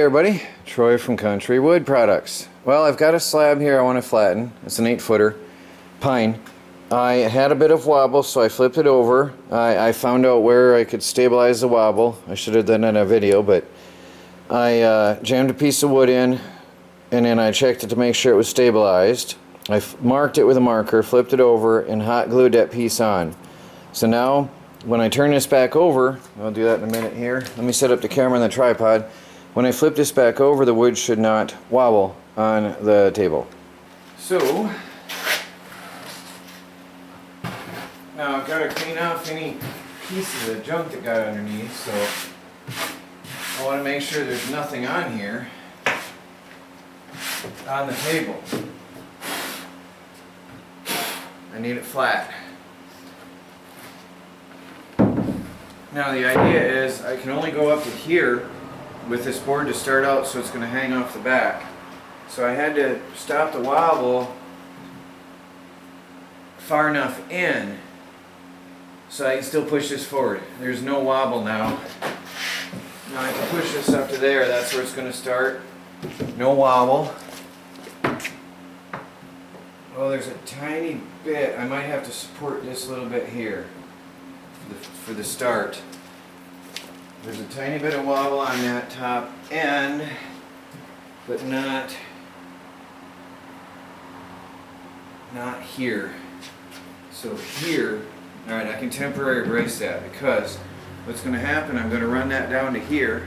everybody, Troy from Country Wood Products. Well, I've got a slab here I want to flatten. It's an 8-footer pine. I had a bit of wobble, so I flipped it over. I found out where I could stabilize the wobble. I should have done that in a video, but I jammed a piece of wood in, and then I checked it to make sure it was stabilized. I marked it with a marker, flipped it over, and hot glued that piece on. So now, when I turn this back over, I'll do that in a minute here. Let me set up the camera on the tripod. When I flip this back over, the wood should not wobble on the table. So, now I've got to clean off any pieces of junk that got underneath, so I want to make sure there's nothing on here on the table. I need it flat. Now the idea is I can only go up to here with this board to start out, so it's going to hang off the back. So I had to stop the wobble far enough in so I can still push this forward. There's no wobble now. Now I can push this up to there, that's where it's going to start. No wobble. Oh, there's a tiny bit. I might have to support this a little bit here for the start. There's a tiny bit of wobble on that top end, but not here. So here, alright, I can temporarily brace that, because what's going to happen, I'm going to run that down to here,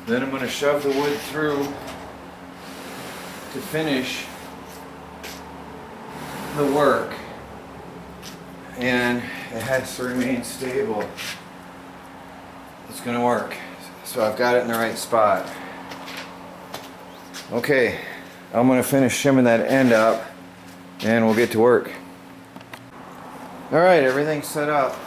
then I'm going to shove the wood through to finish the work, and it has to remain stable. It's going to work. So I've got it in the right spot. Okay, I'm going to finish shimming that end up and we'll get to work. Alright, everything's set up.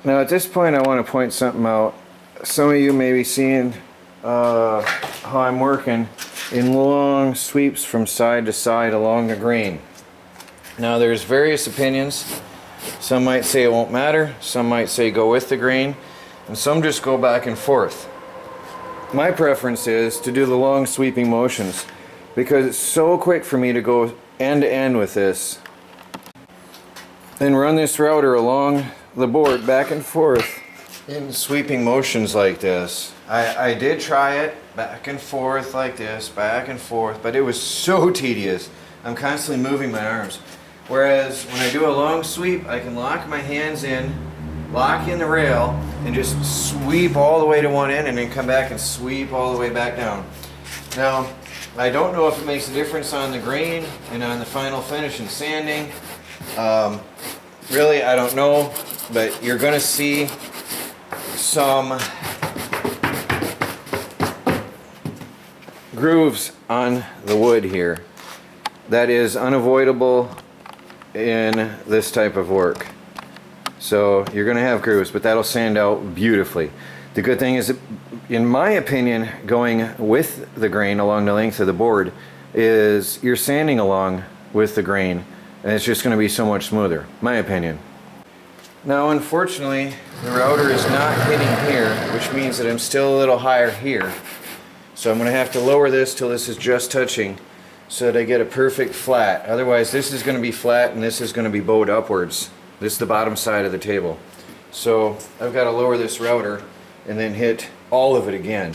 Now at this point I want to point something out. Some of you may be seeing how I'm working in long sweeps from side to side along the grain. Now there's various opinions. Some might say it won't matter, some might say go with the grain, and some just go back and forth. My preference is to do the long sweeping motions because it's so quick for me to go end to end with this and run this router along the board back and forth in sweeping motions like this. I did try it back and forth like this, back and forth, but it was so tedious. I'm constantly moving my arms. Whereas when I do a long sweep, I can lock my hands in, lock in the rail, and just sweep all the way to one end and then come back and sweep all the way back down. Now, I don't know if it makes a difference on the grain and on the final finish and sanding. Really, I don't know. But you're going to see some grooves on the wood here. That is unavoidable in this type of work. So you're going to have grooves, but that'll sand out beautifully. The good thing is, in my opinion, going with the grain along the length of the board is you're sanding along with the grain, and it's just going to be so much smoother, my opinion. Now unfortunately the router is not hitting here, which means that I'm still a little higher here. So I'm going to have to lower this till this is just touching so that I get a perfect flat. Otherwise this is going to be flat and this is going to be bowed upwards. This is the bottom side of the table. So I've got to lower this router and then hit all of it again.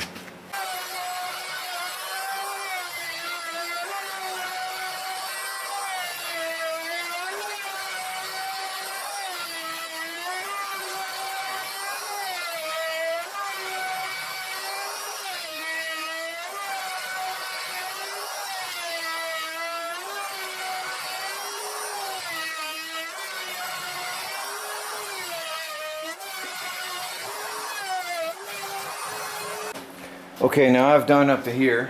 Okay, now I've done up to here.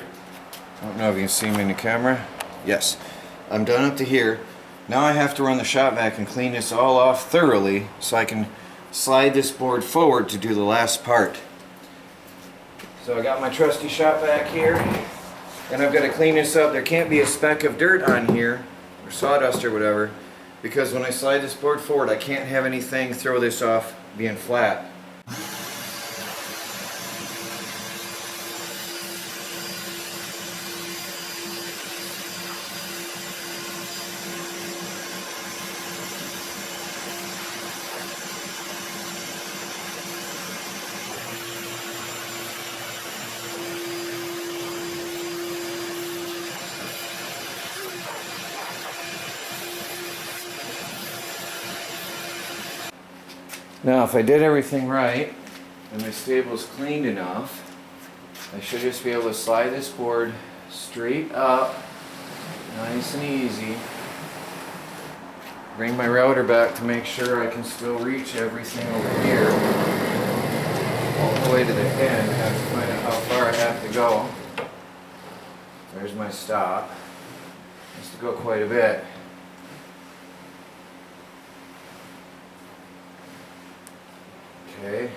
I don't know if you can see me in the camera. Yes, I'm done up to here. Now I have to run the shop vac and clean this all off thoroughly so I can slide this board forward to do the last part. So I got my trusty shop vac here, and I've got to clean this up. There can't be a speck of dirt on here, or sawdust or whatever, because when I slide this board forward I can't have anything throw this off being flat. Now if I did everything right and my stable's cleaned enough, I should just be able to slide this board straight up, nice and easy. Bring my router back to make sure I can still reach everything over here all the way to the end. I have to find out how far I have to go. There's my stop. Has to go quite a bit. Okay,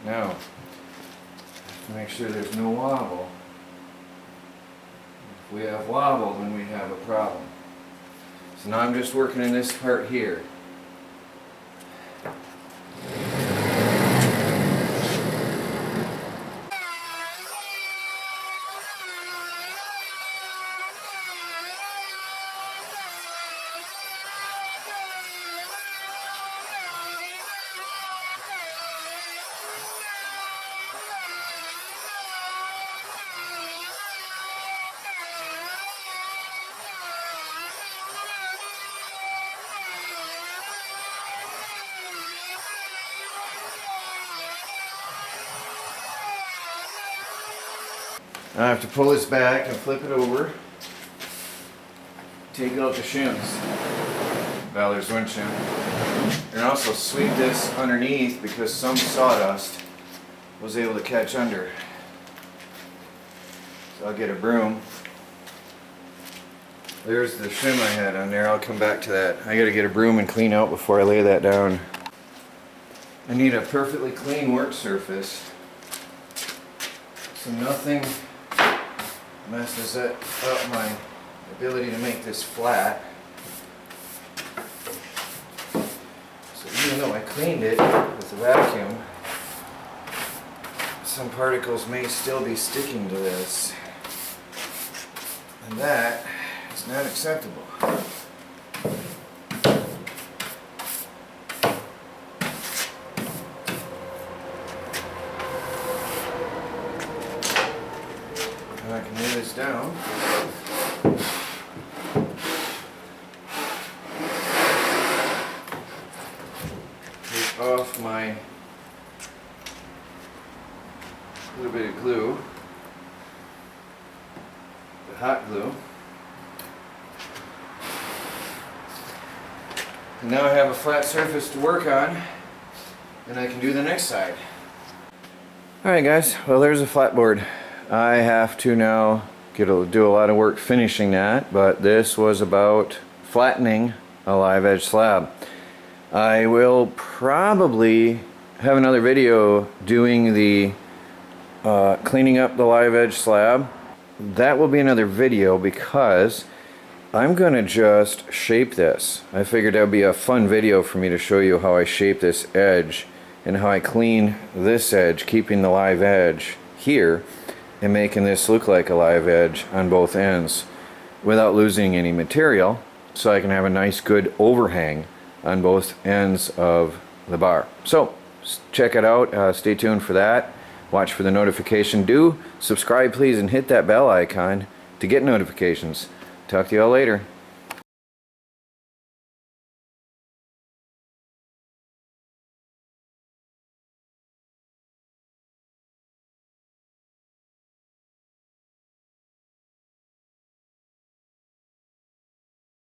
now, have to make sure there's no wobble. If we have wobble, then we have a problem. So now I'm just working in this part here. Now I have to pull this back and flip it over, take out the shims, Ballard's wind shim, and also sweep this underneath because some sawdust was able to catch under. So I'll get a broom. There's the shim I had on there. I'll come back to that. I gotta get a broom and clean out before I lay that down. I need a perfectly clean work surface so nothing messes up my ability to make this flat. So even though I cleaned it with the vacuum, some particles may still be sticking to this, and that is not acceptable. I can lay this down. Take off my little bit of glue, the hot glue. And now I have a flat surface to work on, and I can do the next side. Alright guys, well there's a flat board. I have to now do a lot of work finishing that, but this was about flattening a live edge slab. I will probably have another video doing the cleaning up the live edge slab. That will be another video because I'm gonna just shape this. I figured that would be a fun video for me to show you how I shape this edge and how I clean this edge, keeping the live edge here and making this look like a live edge on both ends without losing any material, so I can have a nice good overhang on both ends of the bar. So check it out, stay tuned for that, watch for the notification. Do subscribe please and hit that bell icon to get notifications. Talk to you all later.